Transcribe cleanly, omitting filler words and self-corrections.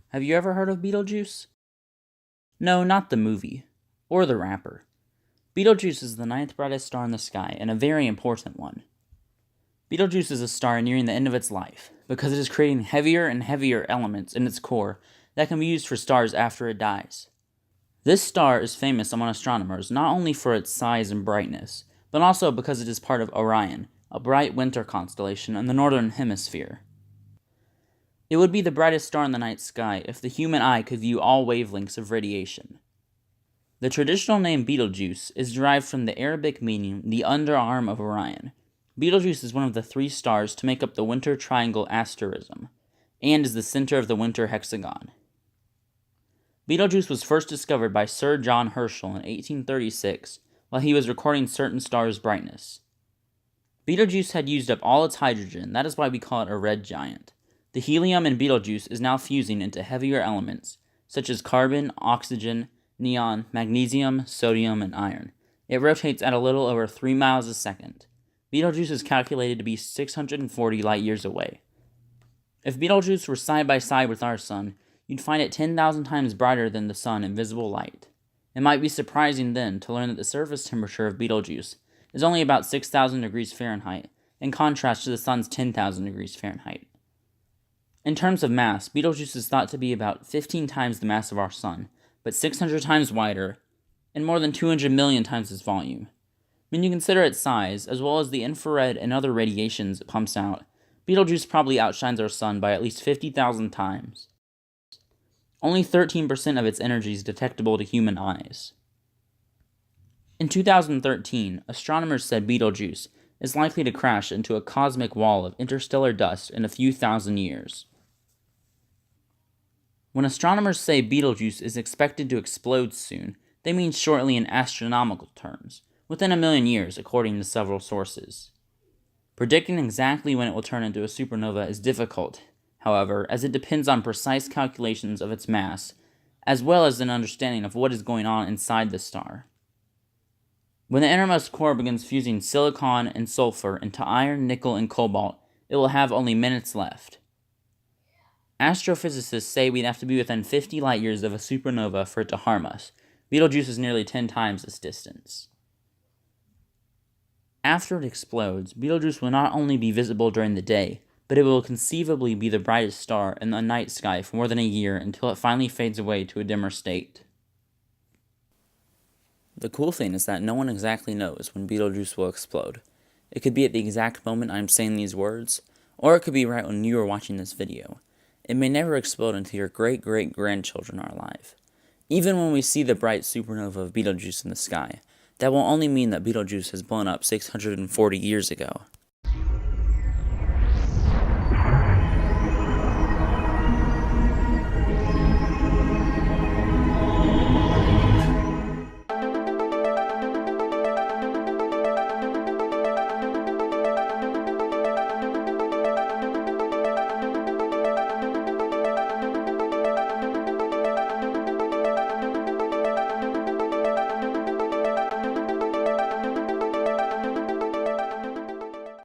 Have you ever heard of Betelgeuse? No, not the movie. Or the rapper. Betelgeuse is the ninth brightest star in the sky, and a very important one. Betelgeuse is a star nearing the end of its life, because it is creating heavier and heavier elements in its core that can be used for stars after it dies. This star is famous among astronomers not only for its size and brightness, but also because it is part of Orion, a bright winter constellation in the northern hemisphere. It would be the brightest star in the night sky if the human eye could view all wavelengths of radiation. The traditional name Betelgeuse is derived from the Arabic meaning the underarm of Orion. Betelgeuse is one of the three stars to make up the winter triangle asterism, and is the center of the winter hexagon. Betelgeuse was first discovered by Sir John Herschel in 1836 while he was recording certain stars' brightness. Betelgeuse had used up all its hydrogen, that is why we call it a red giant. The helium in Betelgeuse is now fusing into heavier elements, such as carbon, oxygen, neon, magnesium, sodium, and iron. It rotates at a little over 3 miles a second. Betelgeuse is calculated to be 640 light years away. If Betelgeuse were side by side with our sun, you'd find it 10,000 times brighter than the sun in visible light. It might be surprising then to learn that the surface temperature of Betelgeuse is only about 6,000 degrees Fahrenheit, in contrast to the sun's 10,000 degrees Fahrenheit. In terms of mass, Betelgeuse is thought to be about 15 times the mass of our sun, but 600 times wider, and more than 200 million times its volume. When you consider its size, as well as the infrared and other radiations it pumps out, Betelgeuse probably outshines our sun by at least 50,000 times. Only 13% of its energy is detectable to human eyes. In 2013, astronomers said Betelgeuse is likely to crash into a cosmic wall of interstellar dust in a few thousand years. When astronomers say Betelgeuse is expected to explode soon, they mean shortly in astronomical terms, within 1 million years according to several sources. Predicting exactly when it will turn into a supernova is difficult, however, as it depends on precise calculations of its mass, as well as an understanding of what is going on inside the star. When the innermost core begins fusing silicon and sulfur into iron, nickel, and cobalt, it will have only minutes left. Astrophysicists say we'd have to be within 50 light years of a supernova for it to harm us. Betelgeuse is nearly 10 times this distance. After it explodes, Betelgeuse will not only be visible during the day, but it will conceivably be the brightest star in the night sky for more than a year until it finally fades away to a dimmer state. The cool thing is that no one exactly knows when Betelgeuse will explode. It could be at the exact moment I'm saying these words, or it could be right when you are watching this video. It may never explode until your great-great-grandchildren are alive. Even when we see the bright supernova of Betelgeuse in the sky, that will only mean that Betelgeuse has blown up 640 years ago.